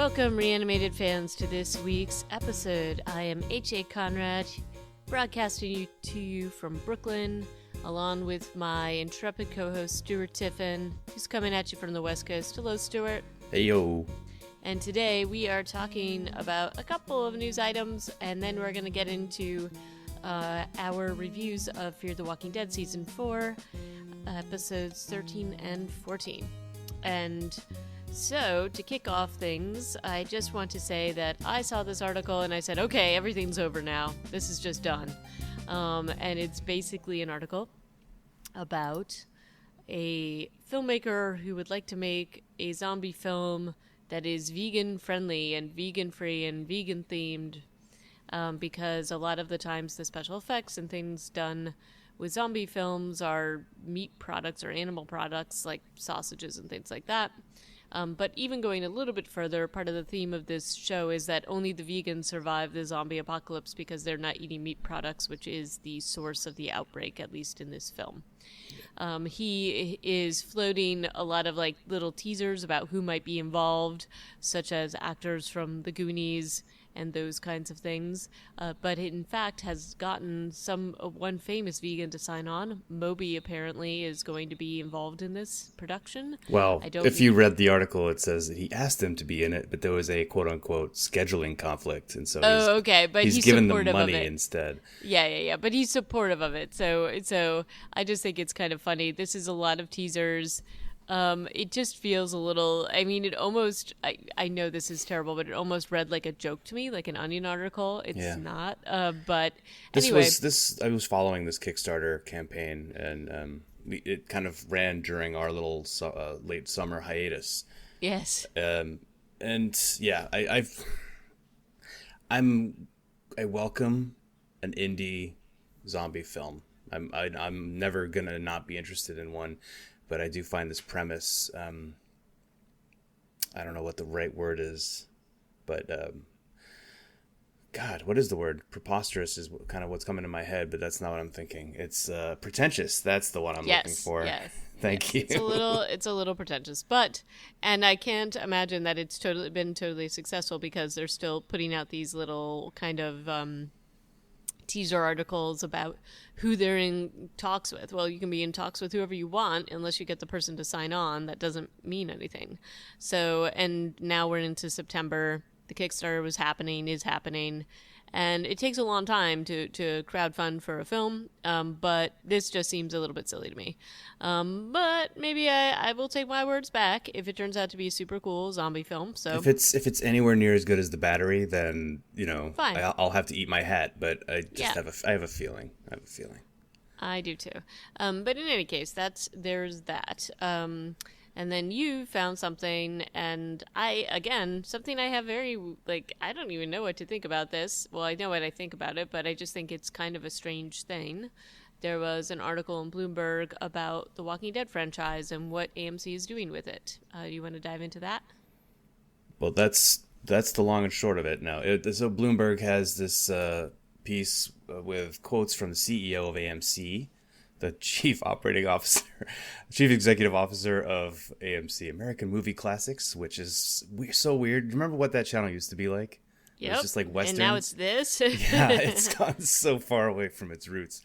Welcome, Reanimated fans, to this week's episode. I am H.A. Conrad, broadcasting to you from Brooklyn, along with my intrepid co-host, Stuart Tiffin, who's coming at you from the West Coast. Hello, Stuart. Hey, yo. And today we are talking about a couple of news items, and then we're going to get into our reviews of Fear the Walking Dead Season 4, episodes 13 and 14. And so, to kick off things, I just want to say that I saw this article and I said, okay, everything's over now. This is just done. And it's basically an article about a filmmaker who would like to make a zombie film that is vegan-friendly and vegan-free and vegan-themed, because a lot of the times the special effects and things done with zombie films are meat products or animal products like sausages and things like that. But even going a little bit further, part of the theme of this show is that only the vegans survive the zombie apocalypse because they're not eating meat products, which is the source of the outbreak, at least in this film. He is floating a lot of like little teasers about who might be involved, such as actors from The Goonies and those kinds of things, but it in fact has gotten one famous vegan to sign on. Moby apparently is going to be involved in this production. Well, if you read the article, it says that he asked him to be in it, but there was a quote-unquote scheduling conflict, and so he's given them money instead. Yeah, but he's supportive of it, so I just think it's kind of funny. This is a lot of teasers. It just feels a little, I mean, it almost, I know this is terrible, but it almost read like a joke to me, like an Onion article. It's not, but anyway. I was following this Kickstarter campaign, and it kind of ran during our little late summer hiatus. Yes. And yeah, I welcome an indie zombie film. I'm never gonna not be interested in one. But I do find this premise, I don't know what the right word is, but God, what is the word? Preposterous is kind of what's coming to my head, but that's not what I'm thinking. It's pretentious. That's the one I'm looking for. Yes. Thank you. It's a little pretentious, and I can't imagine that it's been totally successful because they're still putting out these little kind of teaser articles about who they're in talks with. Well, you can be in talks with whoever you want unless you get the person to sign on. That doesn't mean anything. So, and now we're into September. The Kickstarter is happening, and it takes a long time to crowdfund for a film, but this just seems a little bit silly to me. But maybe I will take my words back if it turns out to be a super cool zombie film. So if it's anywhere near as good as The Battery, then fine. I'll have to eat my hat. But I have a feeling. I do too. But in any case, there's that. And then you found something, and something I have very, I don't even know what to think about this. Well, I know what I think about it, but I just think it's kind of a strange thing. There was an article in Bloomberg about the Walking Dead franchise and what AMC is doing with it. You want to dive into that? Well, that's the long and short of it now. So Bloomberg has this piece with quotes from the CEO of AMC, the chief executive officer of AMC, American Movie Classics, which is so weird. Remember what that channel used to be like? Yep. It was just like Westerns. And now it's this. Yeah, it's gone so far away from its roots.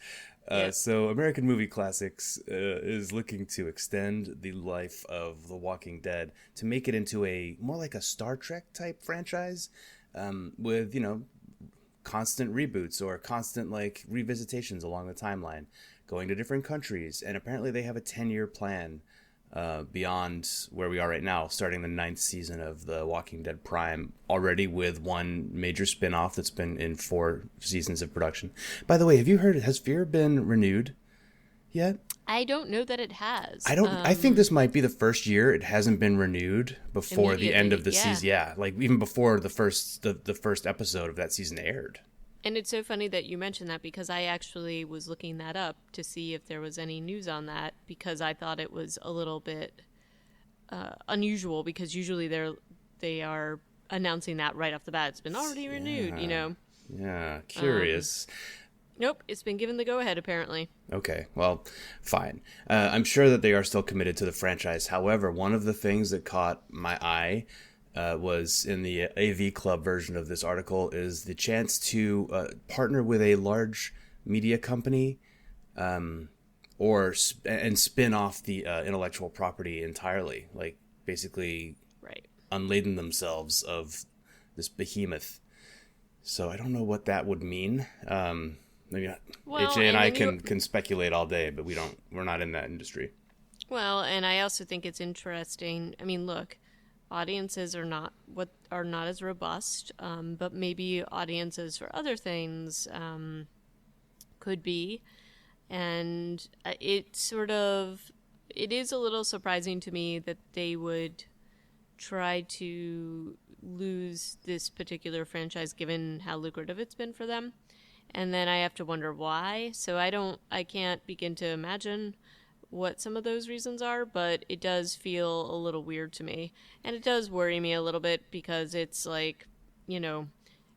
Yep. So American Movie Classics is looking to extend the life of The Walking Dead to make it into more like a Star Trek type franchise, with constant reboots or constant revisitations along the timeline, going to different countries. And apparently they have a 10-year plan beyond where we are right now, starting the 9th season of The Walking Dead Prime, already with one major spin-off that's been in 4 seasons of production. By the way, have you heard, has Fear been renewed yet? I don't know that it has. I think this might be the first year it hasn't been renewed before the end of the season. Yeah, even before the first episode of that season aired. And it's so funny that you mentioned that, because I actually was looking that up to see if there was any news on that, because I thought it was a little bit unusual, because usually they are announcing that right off the bat. It's been already renewed, Yeah, curious. Nope, it's been given the go-ahead, apparently. Okay, well, fine. I'm sure that they are still committed to the franchise. However, one of the things that caught my eye was in the AV Club version of this article is the chance to partner with a large media company, and spin off the intellectual property entirely, like basically Right. unladen themselves of this behemoth. So I don't know what that would mean. Maybe Well, AJ and I then can speculate all day, but we're not in that industry. Well, and I also think it's interesting. I mean, look, audiences are not as robust, but maybe audiences for other things could be, and it is a little surprising to me that they would try to lose this particular franchise given how lucrative it's been for them. And then I have to wonder why. So I can't begin to imagine what some of those reasons are, but it does feel a little weird to me. And it does worry me a little bit because it's like,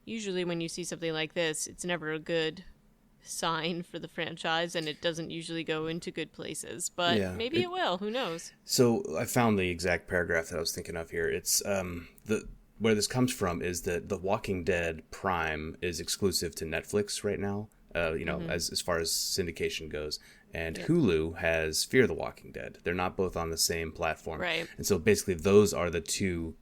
usually when you see something like this, it's never a good sign for the franchise, and it doesn't usually go into good places. But Yeah, maybe it will. Who knows? So I found the exact paragraph that I was thinking of here. It's where this comes from is that The Walking Dead Prime is exclusive to Netflix right now. As far as syndication goes, and Hulu has Fear the Walking Dead. They're not both on the same platform, Right. And so basically, those are the two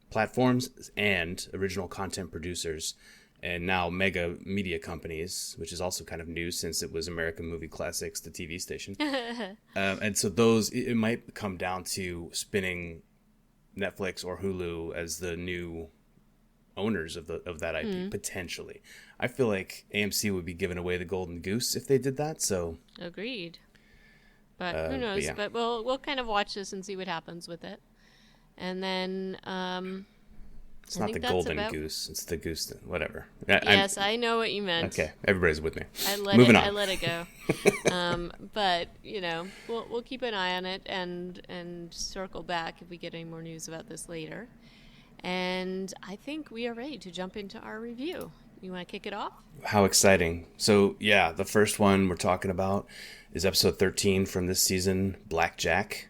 platforms and original content producers. And now mega media companies, which is also kind of new since it was American Movie Classics, the TV station. And so it might come down to spinning Netflix or Hulu as the new owners of that IP, potentially. I feel like AMC would be giving away the golden goose if they did that. So Agreed. But who knows? but yeah. But we'll kind of watch this and see what happens with it. And then it's I not think the that's golden about- goose. It's the goose. Whatever. Yes, I know what you meant. Okay, everybody's with me. Moving on. I let it go. But we'll keep an eye on it and circle back if we get any more news about this later. And I think we are ready to jump into our review. You want to kick it off? How exciting. So, yeah, the first one we're talking about is episode 13 from this season, Blackjack.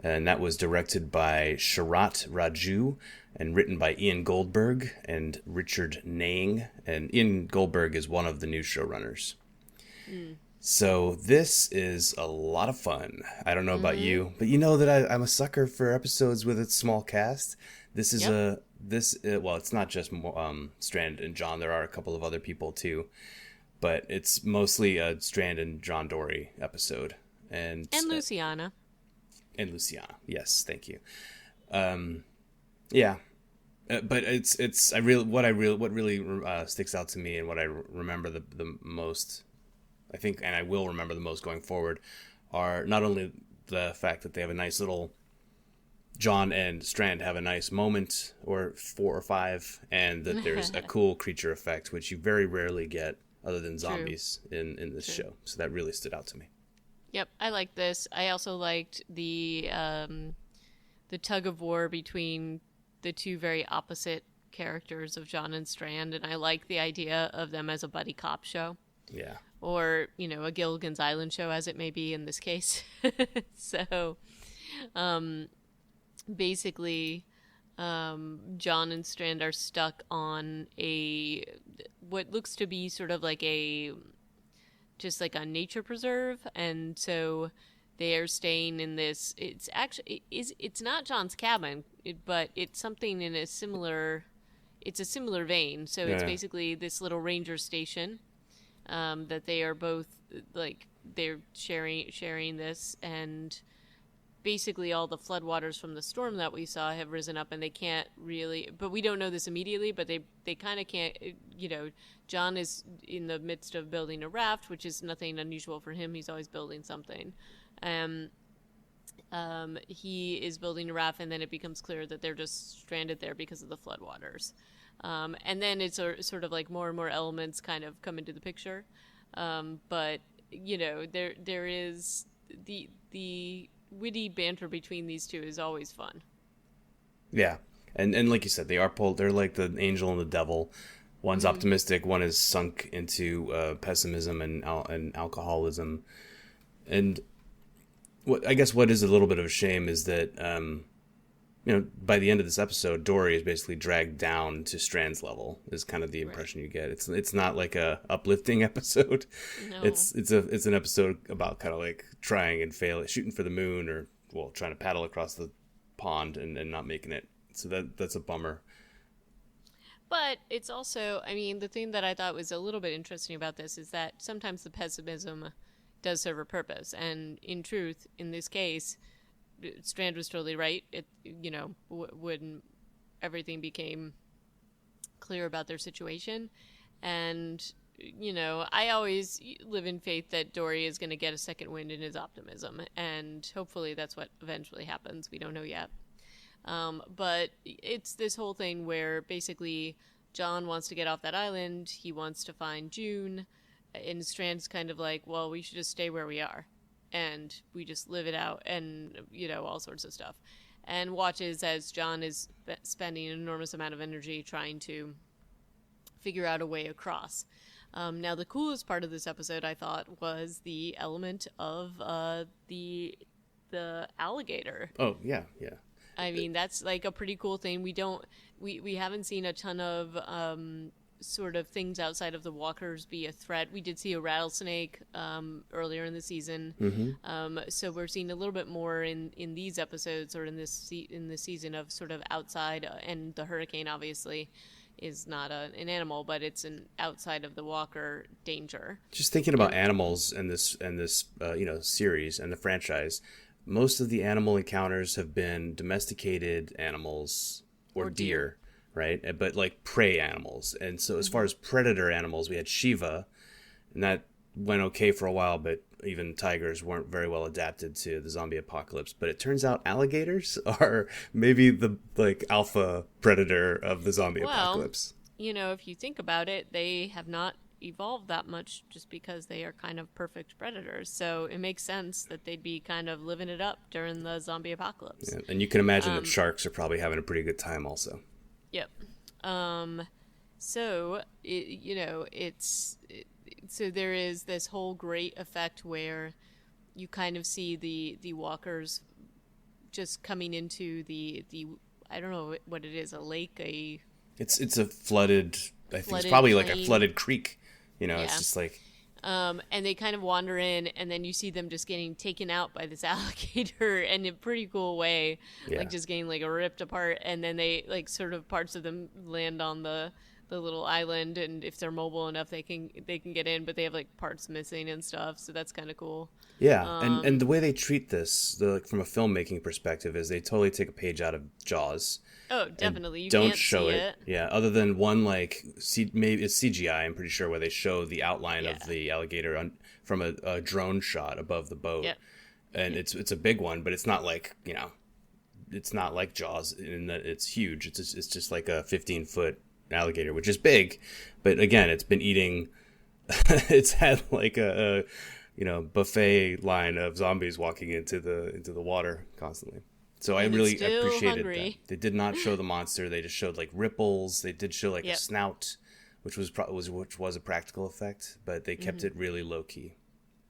And that was directed by Sharat Raju and written by Ian Goldberg and Richard Nang. And Ian Goldberg is one of the new showrunners. So this is a lot of fun. I don't know about you, but you know that I'm a sucker for episodes with a small cast. This is well, it's not just Strand and John. There are a couple of other people too, but it's mostly a Strand and John Dory episode. And Luciana. And Luciana. Yes, thank you. Yeah. But what really sticks out to me and what I remember the most, I think, and I will remember the most going forward, are not only the fact that they have a nice little, John and Strand have a nice moment, or 4 or 5, and that there's a cool creature effect, which you very rarely get other than zombies in this show. So that really stood out to me. Yep, I liked this. I also liked the tug of war between the two very opposite characters of John and Strand, and I like the idea of them as a buddy cop show. Yeah. Or, a Gilligan's Island show, as it may be in this case. So, basically, John and Strand are stuck on what looks to be sort of like just like a nature preserve, and so they are staying in this. It's actually it's not John's cabin, but it's something in a similar vein. So it's basically this little ranger station that they are both like they're sharing this, and basically all the floodwaters from the storm that we saw have risen up, and they can't really, but we don't know this immediately, but they kind of can't, John is in the midst of building a raft, which is nothing unusual for him. He's always building something. He is building a raft, and then it becomes clear that they're just stranded there because of the floodwaters. And then it's sort of like more and more elements kind of come into the picture. But, there is the witty banter between these two is always fun. Yeah. And like you said, they're like the angel and the devil. One's optimistic, one is sunk into pessimism and alcoholism. And what is a little bit of a shame is that by the end of this episode, Dory is basically dragged down to Strand's level. Is kind of the impression you get. It's not like a uplifting episode. No. It's an episode about kind of like trying and failing, shooting for the moon, or trying to paddle across the pond and not making it. So that's a bummer. But it's also, I mean, the thing that I thought was a little bit interesting about this is that sometimes the pessimism does serve a purpose. And in truth, in this case, Strand was totally right. It, when everything became clear about their situation. And, I always live in faith that Dory is going to get a second wind in his optimism. And hopefully that's what eventually happens. We don't know yet. But it's this whole thing where basically John wants to get off that island. He wants to find June. And Strand's kind of like, well, we should just stay where we are. And we just live it out and, all sorts of stuff. And watches as John is spending an enormous amount of energy trying to figure out a way across. Now, the coolest part of this episode, I thought, was the element of the alligator. Oh, yeah. I mean, that's like a pretty cool thing. We haven't seen a ton of sort of things outside of the walkers be a threat. We did see a rattlesnake earlier in the season. Mm-hmm. So we're seeing a little bit more in these episodes or in this season of sort of outside, and the hurricane obviously is not an animal, but it's an outside of the walker danger. Just thinking about animals in this series and the franchise, most of the animal encounters have been domesticated animals or deer, right? But like prey animals. And so as far as predator animals, we had Shiva, and that went okay for a while, but even tigers weren't very well adapted to the zombie apocalypse. But it turns out alligators are maybe the alpha predator of the zombie apocalypse. If you think about it, they have not evolved that much just because they are kind of perfect predators. So it makes sense that they'd be kind of living it up during the zombie apocalypse. Yeah, and you can imagine that sharks are probably having a pretty good time also. Yep. So so there is this whole great effect where you kind of see the walkers just coming into the I don't know what it is, a lake, it's a flooded, I think it's probably plain. Like a flooded creek. It's just like and they kind of wander in, and then you see them just getting taken out by this alligator in a pretty cool way, like just getting like ripped apart, and then they like sort of parts of them land on the little island, and if they're mobile enough they can get in, but they have like parts missing and stuff, so that's kind of cool. And the way they treat this from a filmmaking perspective is they totally take a page out of Jaws. Oh, definitely. You don't can't show see it. Yeah, other than one maybe it's CGI, I'm pretty sure, where they show the outline of the alligator from a drone shot above the boat. And it's a big one, but it's not like, it's not like Jaws in that it's huge. It's just like a 15-foot alligator, which is big, but again, it's been eating it's had like a buffet line of zombies walking into the water constantly. So I really appreciated that. They did not show the monster. They just showed like ripples. They did show like a snout, which was a practical effect, but they kept it really low key.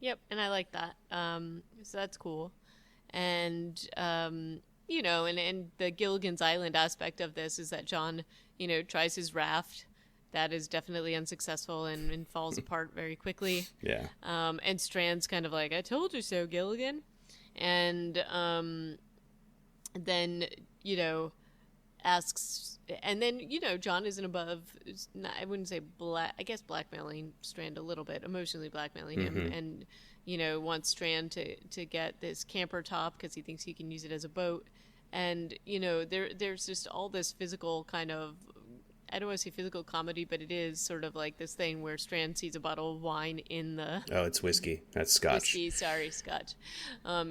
Yep, and I like that. So that's cool. And and the Gilligan's Island aspect of this is that John, tries his raft. That is definitely unsuccessful and falls apart very quickly. Yeah. And Strand's kind of like, I told you so, Gilligan. And then, asks, and then, John isn't above, I wouldn't say blackmailing Strand a little bit, emotionally blackmailing him, and, wants Strand to get this camper top because he thinks he can use it as a boat. And, there's just all this physical kind of, I don't want to say physical comedy, but it is sort of like this thing where Strand sees a bottle of wine in the... Oh, it's whiskey. That's scotch. Scotch.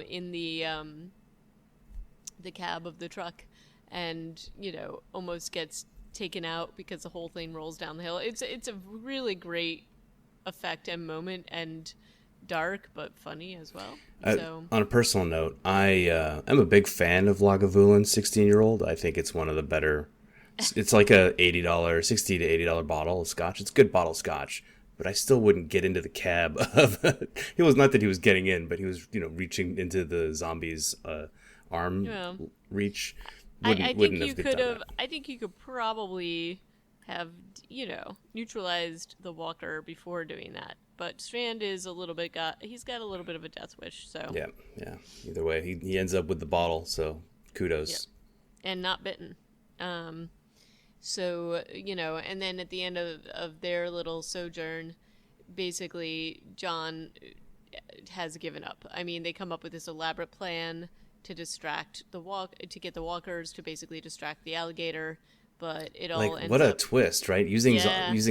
In the cab of the truck, and, almost gets taken out because the whole thing rolls down the hill. It's a really great effect and moment, and dark but funny as well. On a personal note, I am a big fan of Lagavulin 16-year-old. I think it's one of the better. It's like a $60 to $80 bottle of scotch. It's a good bottle of scotch, but I still wouldn't get into the cab of it. It was not that he was getting in, but he was reaching into the zombie's arm reach. wouldn't have done that. I think you could probably have, neutralized the walker before doing that. But Strand is he's got a little bit of a death wish, so. Yeah. Either way, he ends up with the bottle, so kudos. Yep. And not bitten. So, and then at the end of their little sojourn, basically John has given up. I mean, they come up with this elaborate plan to to get the walkers to basically distract the alligator, but it all ends what a up... twist, right? Using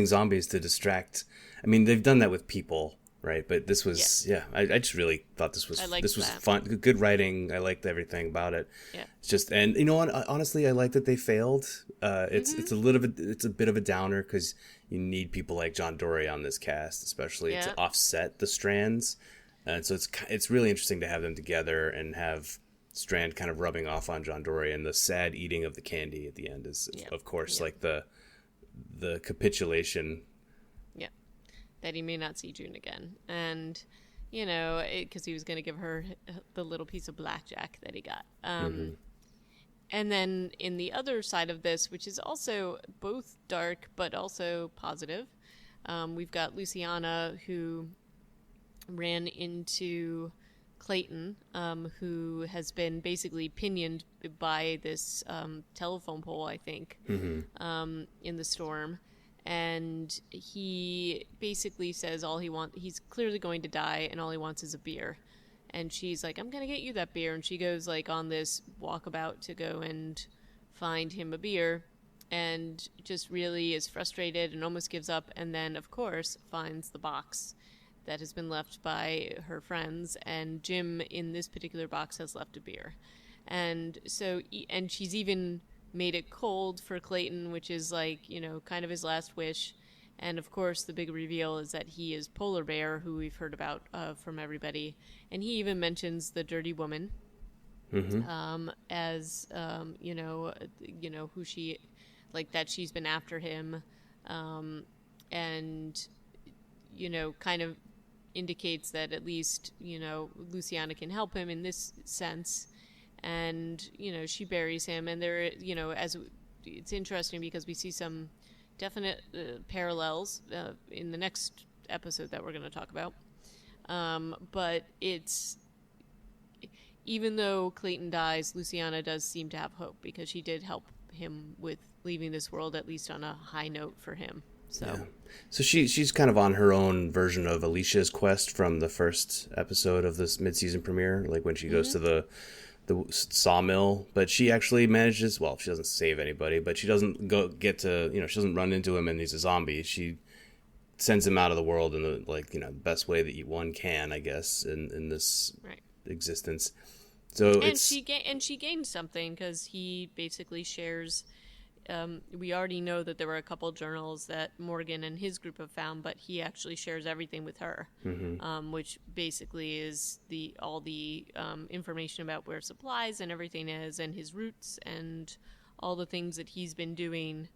zombies to distract. I mean, they've done that with people, right? But this was, I just really thought this was fun, good writing. I liked everything about it. Yeah. It's just, and honestly, I like that they failed. It's a bit of a downer because you need people like John Dory on this cast, especially to offset the Strands, and so it's really interesting to have them together and have Strand kind of rubbing off on John Dory, and the sad eating of the candy at the end is, of course, like the capitulation. Yeah, that he may not see June again, and because he was going to give her the little piece of blackjack that he got. And then in the other side of this, which is also both dark but also positive, we've got Luciana, who ran into Clayton, who has been basically pinioned by this telephone pole, I think, in the storm. And he basically says he's clearly going to die, and all he wants is a beer. And she's like, I'm going to get you that beer. And she goes like on this walkabout to go and find him a beer, and just really is frustrated and almost gives up. And then, of course, finds the box that has been left by her friends, and Jim in this particular box has left a beer. And so, and she's even made it cold for Clayton, which is like, kind of his last wish. And of course, the big reveal is that he is Polar Bear, who we've heard about from everybody. And he even mentions the dirty woman as, who she, like, that she's been after him. And, kind of indicates that at least, Luciana can help him in this sense. And, she buries him. And there, as it's interesting because we see some definite parallels in the next episode that we're going to talk about. But it's, even though Clayton dies, Luciana does seem to have hope because she did help him with leaving this world, at least on a high note for him. So she's kind of on her own version of Alicia's quest from the first episode of this mid-season premiere, like when she goes to the sawmill, but she actually manages, well, she doesn't save anybody, but she doesn't she doesn't run into him and he's a zombie. She sends him out of the world in the best way that one can, I guess, in this existence. So she gains something because he basically shares. We already know that there were a couple journals that Morgan and his group have found, but he actually shares everything with her, which basically is all the information about where supplies and everything is, and his roots, and all the things that he's been doing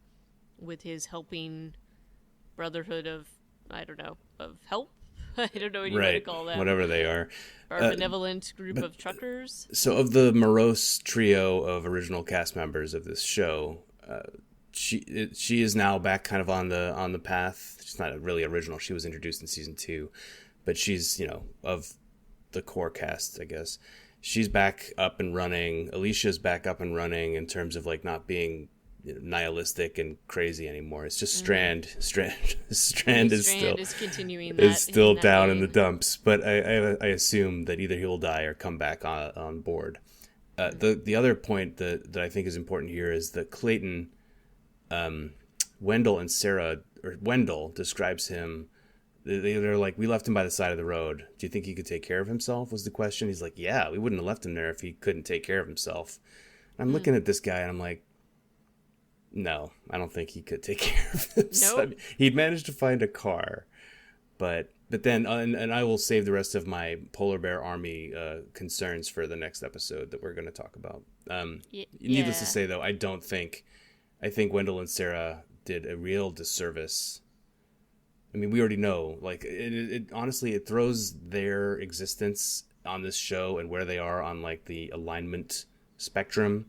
with his helping brotherhood of help. I don't know what you want to call them. Whatever they are. Our benevolent group of truckers. So of the morose trio of original cast members of this show, she is now back kind of on the path. She's not really original. She was introduced in season 2, but she's, of the core cast, I guess. She's back up and running. Alicia's back up and running in terms of like not being nihilistic and crazy anymore. It's just Strand is continuing is still down in the dumps, but I assume that either he will die or come back on board. The other point that I think is important here is that Clayton, Wendell and Sarah, or Wendell describes him. They're like, we left him by the side of the road. Do you think he could take care of himself? Was the question. He's like, yeah, we wouldn't have left him there if he couldn't take care of himself. And I'm looking at this guy and I'm like, no, I don't think he could take care of himself. Nope. I mean, he'd managed to find a car, but then, and I will save the rest of my Polar Bear Army concerns for the next episode that we're going to talk about. Needless to say, though, I think Wendell and Sarah did a real disservice. I mean, we already know, like, it honestly, it throws their existence on this show and where they are on, like, the alignment spectrum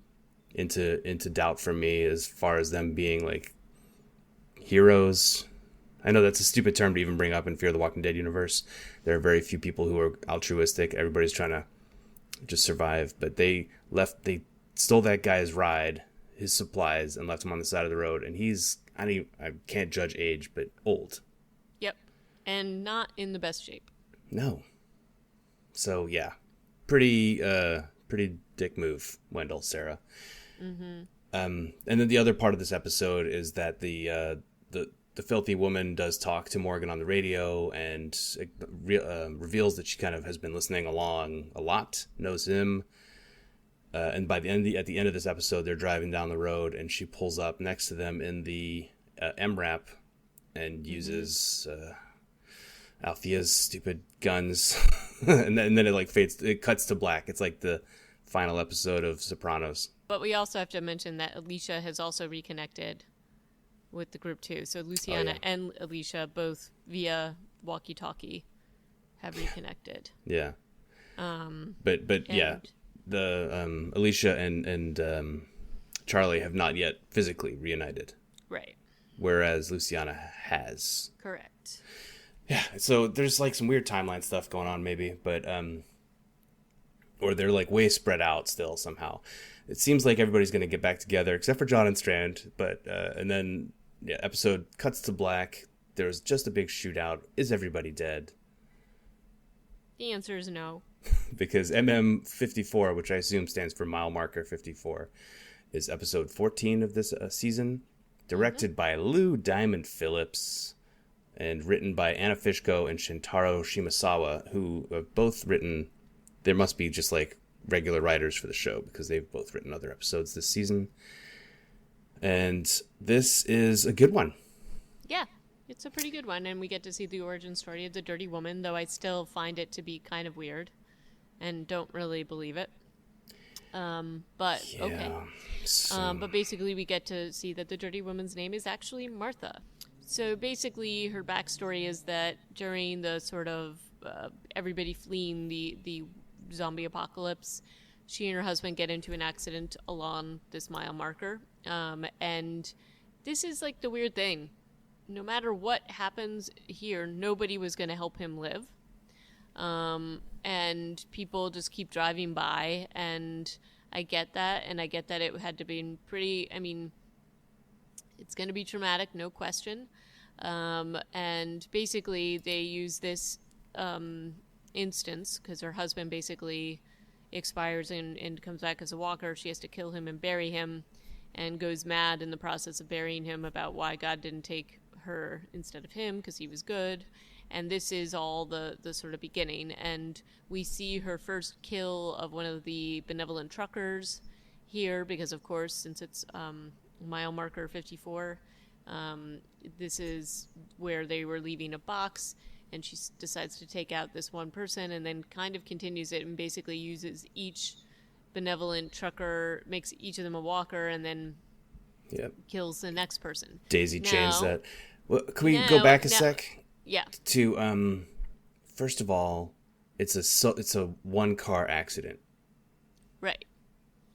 into doubt for me as far as them being like heroes. I know that's a stupid term to even bring up in Fear the Walking Dead universe. There are very few people who are altruistic. Everybody's trying to just survive. But they stole that guy's ride, his supplies, and left him on the side of the road. And he's, I can't judge age, but old. Yep. And not in the best shape. No. So, yeah. Pretty dick move, Wendell, Sarah. Mm-hmm. And then the other part of this episode is that the filthy woman does talk to Morgan on the radio and reveals that she kind of has been listening along a lot, knows him. And by at the end of this episode, they're driving down the road, and she pulls up next to them in the MRAP and uses Althea's stupid guns, and then it like fades. It cuts to black. It's like the final episode of Sopranos. But we also have to mention that Alicia has also reconnected with the group too. So Luciana and Alicia, both via walkie-talkie, have reconnected. Yeah. But yeah, the Alicia and Charlie have not yet physically reunited. Right. Whereas Luciana has. Correct. Yeah. So there's like some weird timeline stuff going on, maybe, but or they're like way spread out still somehow. It seems like everybody's going to get back together except for John and Strand, but and then. Yeah, episode cuts to black. There's just a big shootout. Is everybody dead? The answer is no. Because MM54, which I assume stands for mile marker 54, is episode 14 of this season. Directed by Lou Diamond Phillips and written by Anna Fishko and Shintaro Shimasawa, who have both written... There must be just like regular writers for the show because they've both written other episodes this season. And this is a good one. Yeah, it's a pretty good one. And we get to see the origin story of the dirty woman, though I still find it to be kind of weird and don't really believe it. But yeah, okay. So... but basically we get to see that the dirty woman's name is actually Martha. So basically her backstory is that during the sort of everybody fleeing the zombie apocalypse, she and her husband get into an accident along this mile marker. And this is like the weird thing. No matter what happens here, nobody was going to help him live. And people just keep driving by, and I get that. And I get that it had to be pretty, I mean, it's going to be traumatic, no question. And basically they use this instance because her husband basically expires and comes back as a walker. She has to kill him and bury him, and goes mad in the process of burying him about why God didn't take her instead of him because he was good. And this is all the sort of beginning. And we see her first kill of one of the benevolent truckers here because, of course, since it's mile marker 54, this is where they were leaving a box, and she decides to take out this one person and then kind of continues it and basically uses each benevolent trucker, makes each of them a walker, and then kills the next person. Daisy chains that. Well, can we go back a sec? Yeah. To first of all, it's a one car accident. Right.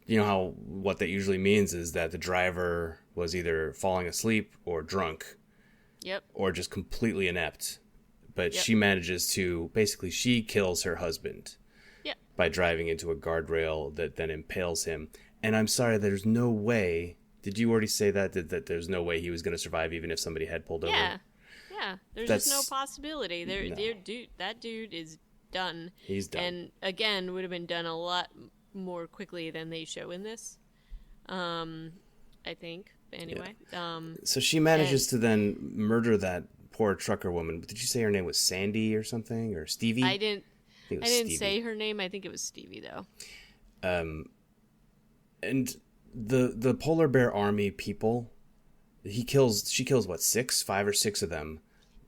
You know what that usually means is that the driver was either falling asleep or drunk. Yep. Or just completely inept. But she manages to basically she kills her husband. By driving into a guardrail that then impales him. And I'm sorry, there's no way. Did you already say that there's no way he was going to survive even if somebody had pulled over? Yeah. There's just no possibility. That dude is done. He's done. And again, would have been done a lot more quickly than they show in this. I think. Anyway. Yeah. So she manages to then murder that poor trucker woman. Did you say her name was Sandy or something, or Stevie? I didn't say her name. I think it was Stevie, though. And the polar bear army people, she kills what, 5 or 6 of them.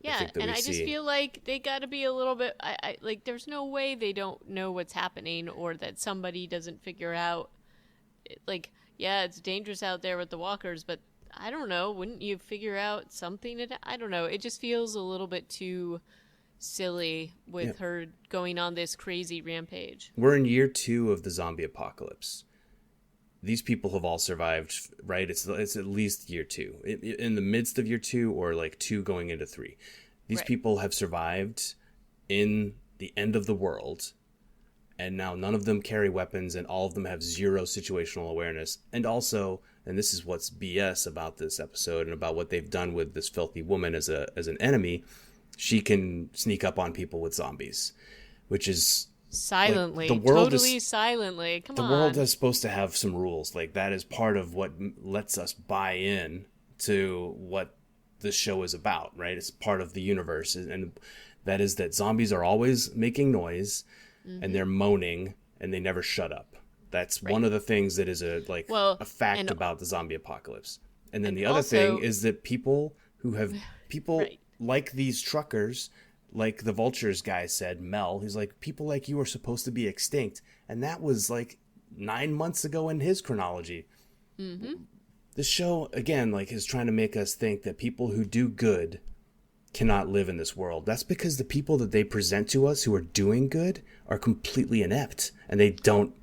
Yeah, I just feel like they got to be a little bit. I like. There's no way they don't know what's happening, or that somebody doesn't figure out. Like, yeah, it's dangerous out there with the walkers, but I don't know. Wouldn't you figure out something? I don't know. It just feels a little bit too silly with her going on this crazy rampage. We're in year 2 of the zombie apocalypse. these people have all survived, right? It's at least year 2, in the midst of year 2, or like 2 going into 3. These Right. people have survived in the end of the world, and now none of them carry weapons, and all of them have zero situational awareness. And also, and this is what's BS about this episode and about what they've done with this filthy woman as an enemy, she can sneak up on people with zombies, which is Silently, like, the world totally is silently. Come the on. world is supposed to have some rules. Like, that is part of what lets us buy in to what the show is about, right? It's part of the universe, and that is that zombies are always making noise, and they're moaning, and they never shut up. That's Right. one of the things that is a fact and- about the zombie apocalypse. And then and the other also- thing is that people Right. like these truckers, like the Vultures guy said, Mel, he's like, people like you are supposed to be extinct. And that was like 9 months ago in his chronology. This show, again, like, is trying to make us think that people who do good cannot live in this world. That's because the people that they present to us who are doing good are completely inept, and they don't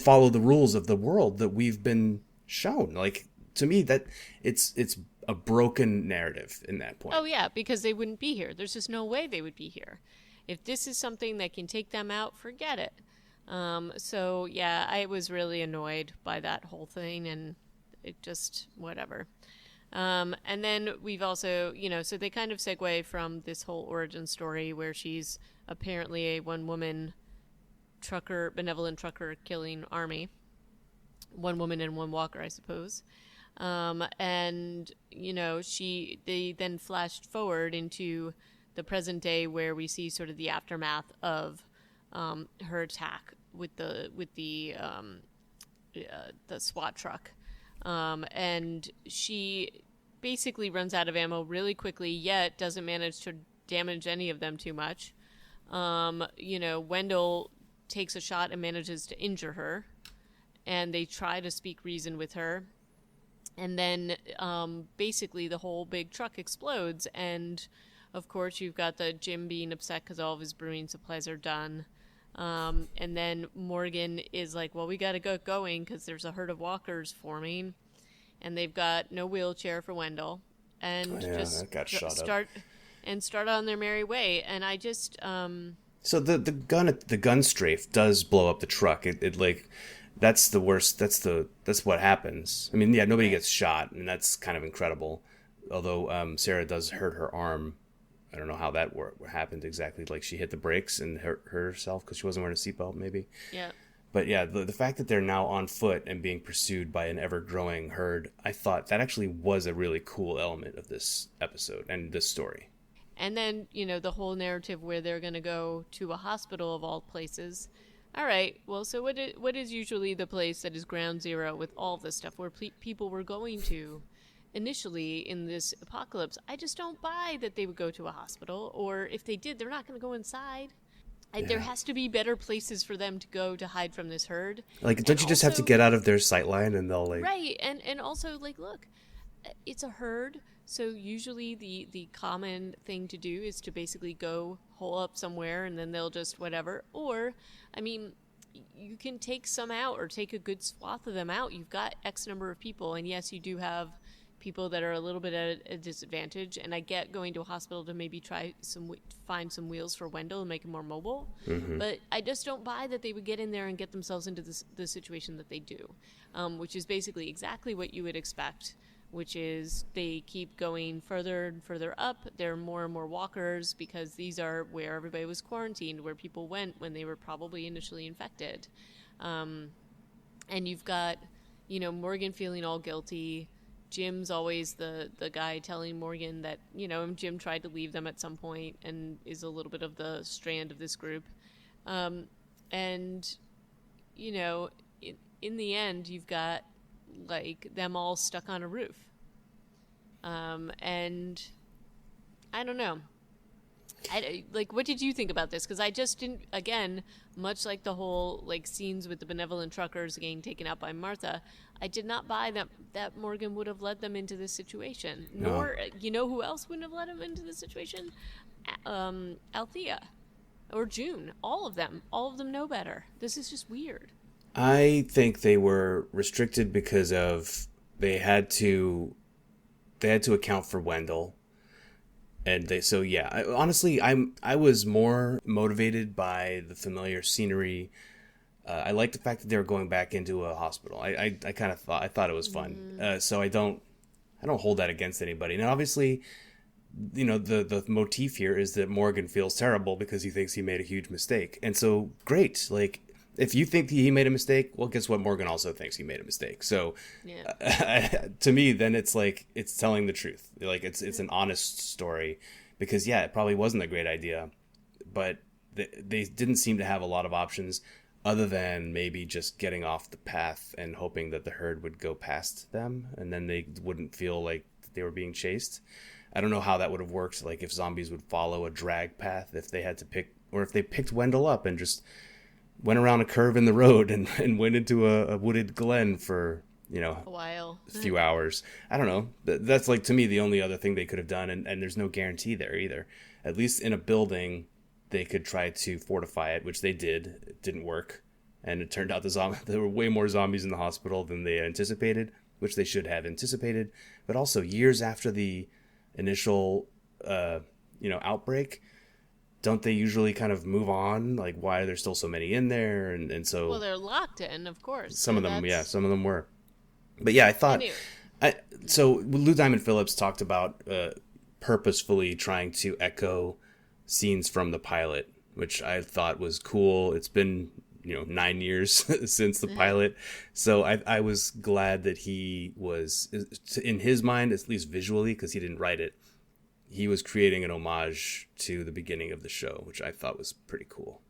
follow the rules of the world that we've been shown. Like, to me, that it's a broken narrative in that point. Oh, yeah, because they wouldn't be here. There's just no way they would be here. If this is something that can take them out, forget it. So, yeah, I was really annoyed by that whole thing, and it just, whatever. And then we've also, so they kind of segue from this whole origin story where she's apparently a one-woman benevolent trucker killing army. One woman and one walker, I suppose. And they then flashed forward into the present day where we see sort of the aftermath of her attack with the SWAT truck, and she basically runs out of ammo really quickly, yet doesn't manage to damage any of them too much. Wendell takes a shot and manages to injure her, and they try to speak reason with her. And then basically the whole big truck explodes, and of course you've got the Jim being upset because all of his brewing supplies are done. And then Morgan is like, well, we got to get going because there's a herd of walkers forming, and they've got no wheelchair for Wendell, and that got shot up. start on their merry way. And I just So the gun strafe does blow up the truck. It like, that's the worst. That's what happens. I mean, yeah, nobody gets shot, and that's kind of incredible. Although Sarah does hurt her arm. I don't know how that happened exactly. Like, she hit the brakes and hurt herself because she wasn't wearing a seatbelt, maybe. Yeah. But yeah, the fact that they're now on foot and being pursued by an ever-growing herd, I thought that actually was a really cool element of this episode and this story. And then, the whole narrative where they're going to go to a hospital of all places. All right, well, so what is usually the place that is ground zero with all this stuff where people were going to initially in this apocalypse? I just don't buy that they would go to a hospital, or if they did, they're not going to go inside. There has to be better places for them to go to hide from this herd. Like, don't you just have to get out of their sight line and they'll, like... Right, and also, like, look, it's a herd, so usually the common thing to do is to basically go hole up somewhere and then they'll just whatever. Or, I mean, you can take some out or take a good swath of them out. You've got X number of people, and yes, you do have people that are a little bit at a disadvantage, and I get going to a hospital to maybe find some wheels for Wendell and make him more mobile, but I just don't buy that they would get in there and get themselves into the situation that they do, which is basically exactly what you would expect, which is they keep going further and further up. There are more and more walkers because these are where everybody was quarantined, where people went when they were probably initially infected, and you've got Morgan feeling all guilty. Jim's always the guy telling Morgan that, Jim tried to leave them at some point and is a little bit of the strand of this group. And, in the end, you've got, like, them all stuck on a roof. And I don't know. What did you think about this? Because I just didn't, again, much like the whole, like, scenes with the benevolent truckers getting taken out by Martha, I did not buy that Morgan would have led them into this situation. No. Nor, who else wouldn't have led them into this situation? Althea or June. All of them know better. This is just weird. I think they were restricted because of they had to account for Wendell. And honestly, I was more motivated by the familiar scenery. I like the fact that they were going back into a hospital. I kind of thought it was fun. So I don't hold that against anybody. Now, obviously, the motif here is that Morgan feels terrible because he thinks he made a huge mistake. And so, great. Like, if you think he made a mistake, well, guess what? Morgan also thinks he made a mistake. So, to me, then it's like it's telling the truth. Like, it's an honest story because, yeah, it probably wasn't a great idea, but they didn't seem to have a lot of options other than maybe just getting off the path and hoping that the herd would go past them and then they wouldn't feel like they were being chased. I don't know how that would have worked, like if zombies would follow a drag path, if they had to pick, or if they picked Wendell up and just went around a curve in the road and went into a wooded glen for, a while, a few hours. I don't know. That's like, to me, the only other thing they could have done, and there's no guarantee there either. At least in a building, they could try to fortify it, which they did. It didn't work. And it turned out there were way more zombies in the hospital than they anticipated, which they should have anticipated. But also, years after the initial, outbreak, don't they usually kind of move on? Like, why are there still so many in there? And so... Well, they're locked in, of course. Some of them were. But yeah, I thought... Anyway. So Lou Diamond Phillips talked about purposefully trying to echo scenes from the pilot, which I thought was cool. It's been 9 years since the pilot, so I was glad that he was, in his mind, at least visually, because he didn't write it, he was creating an homage to the beginning of the show, which I thought was pretty cool.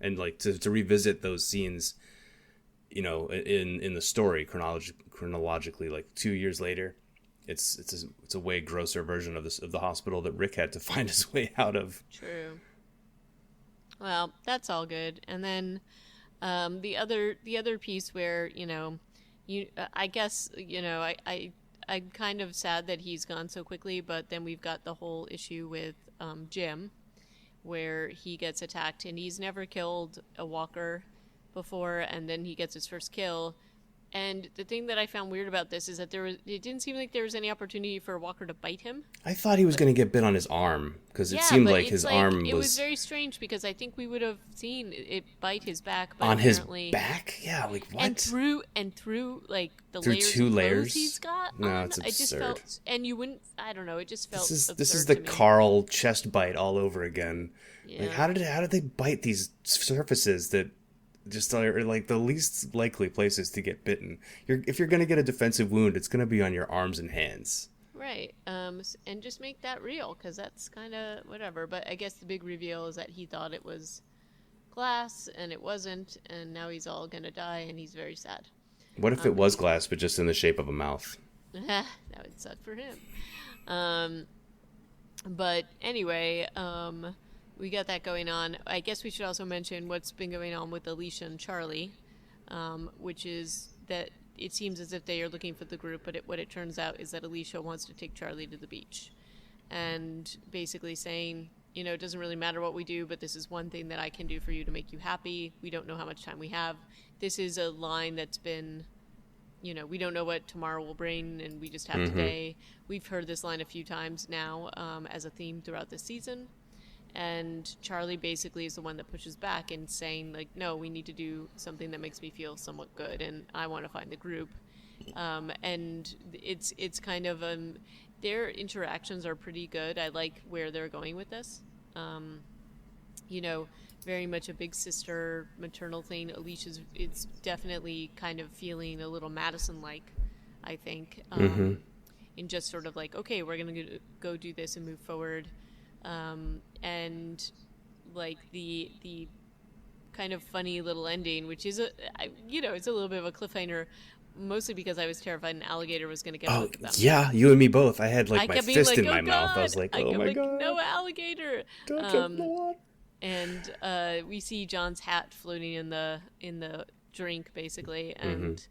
And like to revisit those scenes, in the story chronologically, like 2 years later, it's a way grosser version of the hospital that Rick had to find his way out of. True. Well, that's all good. And then the other piece where I guess I'm kind of sad that he's gone so quickly, but then we've got the whole issue with Jim, where he gets attacked and he's never killed a walker before, and then he gets his first kill. And the thing that I found weird about this is that it didn't seem like there was any opportunity for a walker to bite him. I thought he was going to get bit on his arm because it seemed like his arm was... It was very strange because I think we would have seen it bite his back. But on his back? Yeah, like what? And through like the through layers two of layers he's got. No, on. it's absurd. I just felt, and you wouldn't. I don't know. It just felt. This is the Carl chest bite all over again. Yeah. Like how did they bite these surfaces that just are like the least likely places to get bitten? If you're going to get a defensive wound, it's going to be on your arms and hands. Right. And just make that real, because that's kind of whatever. But I guess the big reveal is that he thought it was glass, and it wasn't, and now he's all going to die, and he's very sad. What if it was glass, but just in the shape of a mouth? That would suck for him. But anyway, we got that going on. I guess we should also mention what's been going on with Alicia and Charlie, which is that it seems as if they are looking for the group, but what it turns out is that Alicia wants to take Charlie to the beach. And basically saying, it doesn't really matter what we do, but this is one thing that I can do for you to make you happy. We don't know how much time we have. This is a line that's been, we don't know what tomorrow will bring, and we just have today. We've heard this line a few times now as a theme throughout this season. And Charlie basically is the one that pushes back and saying, like, no, we need to do something that makes me feel somewhat good, and I want to find the group. And it's kind of their interactions are pretty good. I like where they're going with this. Very much a big sister maternal thing. Alicia's it's definitely kind of feeling a little Madison-like, I think, in just sort of like, okay, we're gonna go do this and move forward. And like the kind of funny little ending, which is it's a little bit of a cliffhanger, mostly because I was terrified an alligator was going to get a look at them. Yeah, you and me both. I had my fist in my God. mouth. I was like, oh my God. No alligator. Don't jump the water. And we see John's hat floating in the drink, basically, and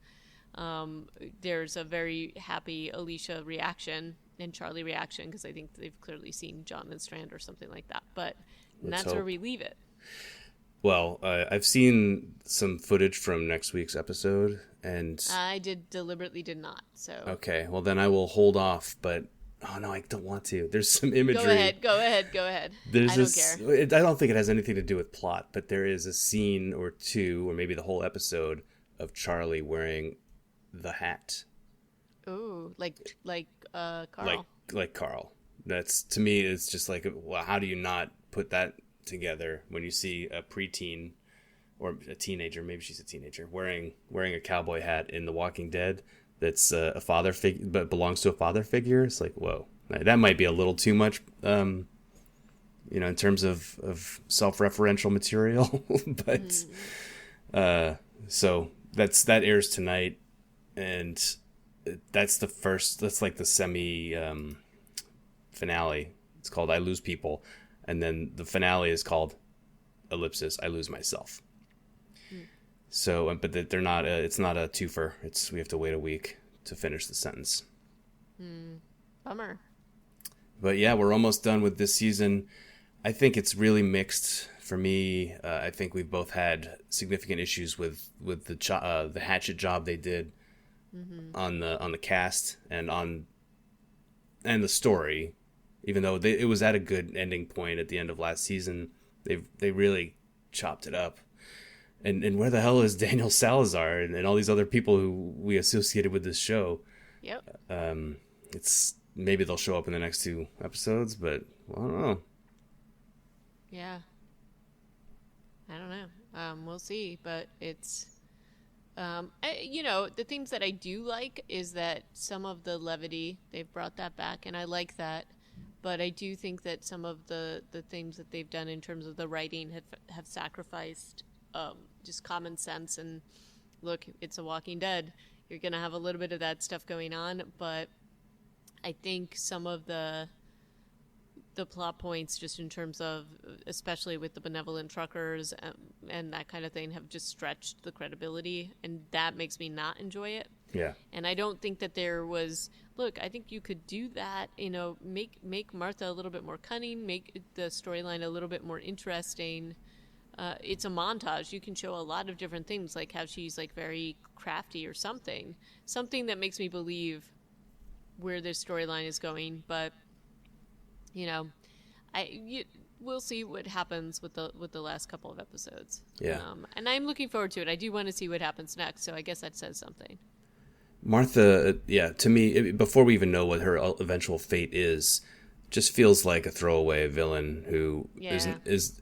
there's a very happy Alicia reaction and Charlie reaction, because I think they've clearly seen John and Strand or something like that. But that's where we leave it. Well, I've seen some footage from next week's episode, and I deliberately did not. So okay, well then I will hold off. But oh no, I don't want to. There's some imagery. Go ahead. There's I don't care. I don't think it has anything to do with plot, but there is a scene or two, or maybe the whole episode of Charlie wearing the hat, Ooh, like Carl. like Carl. That's, to me, it's just like, well, how do you not put that together when you see a preteen or a teenager, maybe she's a teenager, wearing a cowboy hat in The Walking Dead that's a father figure, but belongs to a father figure? It's like, whoa, that might be a little too much, in terms of self-referential material. But so that airs tonight, and that's like the semi finale. It's called I Lose People, and then the finale is called ellipsis I Lose Myself. So, but they're not. It's not a twofer. We have to wait a week to finish the sentence. Bummer. But yeah, we're almost done with this season. I think it's really mixed for me. I think we've both had significant issues with the hatchet job they did on the cast and the story. Even though it was at a good ending point at the end of last season, they really chopped it up. And where the hell is Daniel Salazar and all these other people who we associated with this show? Yep. It's maybe they'll show up in the next 2 episodes, but I don't know. Yeah. I don't know. We'll see, but it's the things that I do like is that some of the levity, they've brought that back, and I like that. But I do think that some of the things that they've done in terms of the writing have sacrificed just common sense. And look, it's a Walking Dead. You're going to have a little bit of that stuff going on. But I think some of the plot points, just in terms of, especially with the benevolent truckers and that kind of thing, have just stretched the credibility. And that makes me not enjoy it. Yeah. And I don't think that there was, look, I think you could do that, make Martha a little bit more cunning, make the storyline a little bit more interesting. It's a montage. You can show a lot of different things, like how she's like very crafty or something that makes me believe where this storyline is going. But, we'll see what happens with the last couple of episodes. Yeah. And I'm looking forward to it. I do want to see what happens next. So I guess that says something. Martha, to me, before we even know what her eventual fate is, just feels like a throwaway villain who is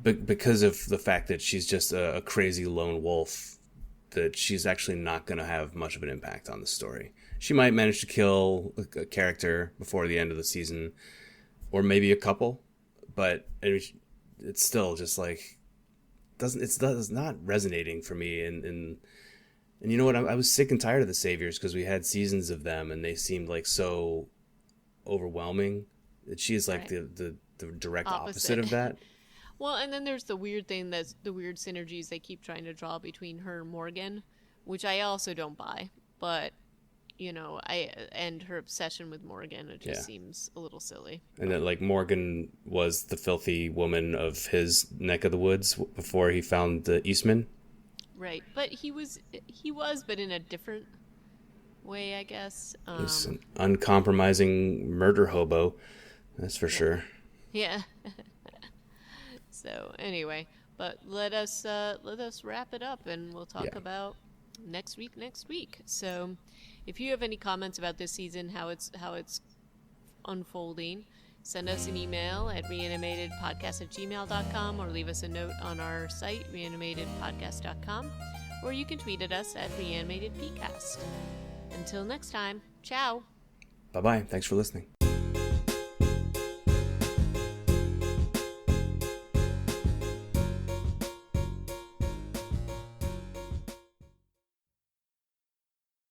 because of the fact that she's just a crazy lone wolf, that she's actually not going to have much of an impact on the story. She might manage to kill a character before the end of the season, or maybe a couple, but it's still just like it's not resonating for me. And you know what? I was sick and tired of the Saviors because we had seasons of them and they seemed like so overwhelming. That she is like the direct opposite of that. Well, and then there's the weird thing, that's the weird synergies they keep trying to draw between her and Morgan, which I also don't buy. But, and her obsession with Morgan, it just seems a little silly. And that, like, Morgan was the filthy woman of his neck of the woods before he found the Eastman. Right, but he was, but in a different way, I guess. He's an uncompromising murder hobo, that's for sure. Yeah. So anyway, but let us wrap it up, and we'll talk about next week. So, if you have any comments about this season, how it's unfolding, send us an email at reanimatedpodcast@gmail.com, or leave us a note on our site, reanimatedpodcast.com, or you can tweet at us at reanimatedpcast. Until next time, ciao. Bye-bye. Thanks for listening.